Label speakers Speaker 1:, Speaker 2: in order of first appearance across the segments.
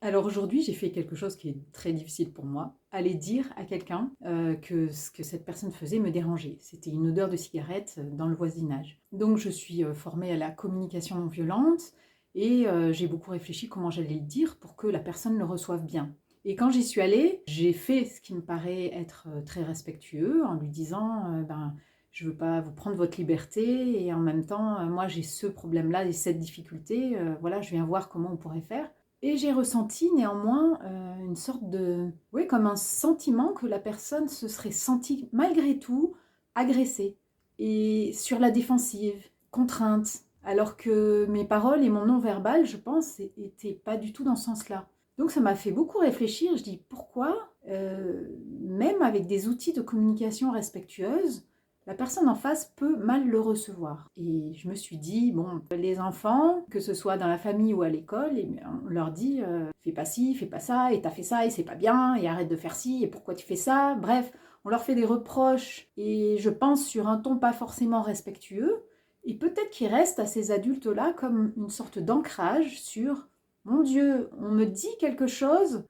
Speaker 1: Alors aujourd'hui, j'ai fait quelque chose qui est très difficile pour moi. Aller dire à quelqu'un que ce que cette personne faisait me dérangeait. C'était une odeur de cigarette dans le voisinage. Donc je suis formée à la communication non violente et j'ai beaucoup réfléchi comment j'allais le dire pour que la personne le reçoive bien. Et quand j'y suis allée, j'ai fait ce qui me paraît être très respectueux en lui disant ben, je ne veux pas vous prendre votre liberté et en même temps, moi j'ai ce problème-là et cette difficulté, voilà, je viens voir comment on pourrait faire. Et j'ai ressenti néanmoins une sorte de... Oui, comme un sentiment que la personne se serait sentie malgré tout agressée et sur la défensive, contrainte, alors que mes paroles et mon non-verbal, je pense, n'étaient pas du tout dans ce sens-là. Donc ça m'a fait beaucoup réfléchir, je dis pourquoi, même avec des outils de communication respectueuse, la personne en face peut mal le recevoir. Et je me suis dit, bon, les enfants, que ce soit dans la famille ou à l'école, on leur dit, fais pas ci, fais pas ça, et t'as fait ça, et c'est pas bien, et arrête de faire ci, et pourquoi tu fais ça. Bref, on leur fait des reproches, et je pense sur un ton pas forcément respectueux, et peut-être qu'il reste à ces adultes-là comme une sorte d'ancrage sur, mon Dieu, on me dit quelque chose,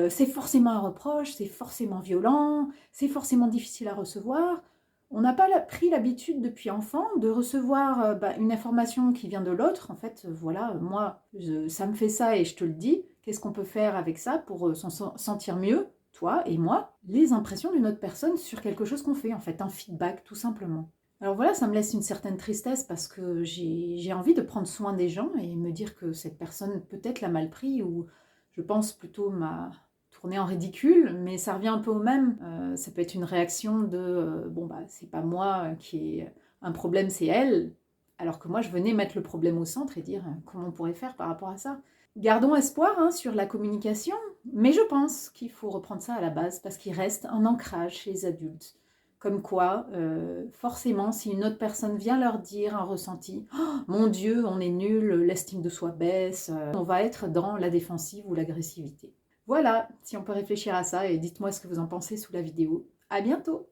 Speaker 1: c'est forcément un reproche, c'est forcément violent, c'est forcément difficile à recevoir. On n'a pas pris l'habitude depuis enfant de recevoir une information qui vient de l'autre. En fait, voilà, moi, ça me fait ça et je te le dis. Qu'est-ce qu'on peut faire avec ça pour s'en sentir mieux, toi et moi? Les impressions d'une autre personne sur quelque chose qu'on fait, en fait, un feedback, tout simplement. Alors voilà, ça me laisse une certaine tristesse parce que j'ai envie de prendre soin des gens et me dire que cette personne peut-être l'a mal pris ou je pense plutôt m'a tourné en ridicule, mais ça revient un peu au même. Ça peut être une réaction de bon bah c'est pas moi qui ai un problème, c'est elle, alors que moi je venais mettre le problème au centre et dire comment on pourrait faire par rapport à ça. Gardons espoir hein, sur la communication, mais je pense qu'il faut reprendre ça à la base parce qu'il reste un ancrage chez les adultes. Comme quoi, forcément, si une autre personne vient leur dire un ressenti, oh, mon Dieu, on est nul, l'estime de soi baisse, on va être dans la défensive ou l'agressivité. Voilà, si on peut réfléchir à ça et dites-moi ce que vous en pensez sous la vidéo. À bientôt!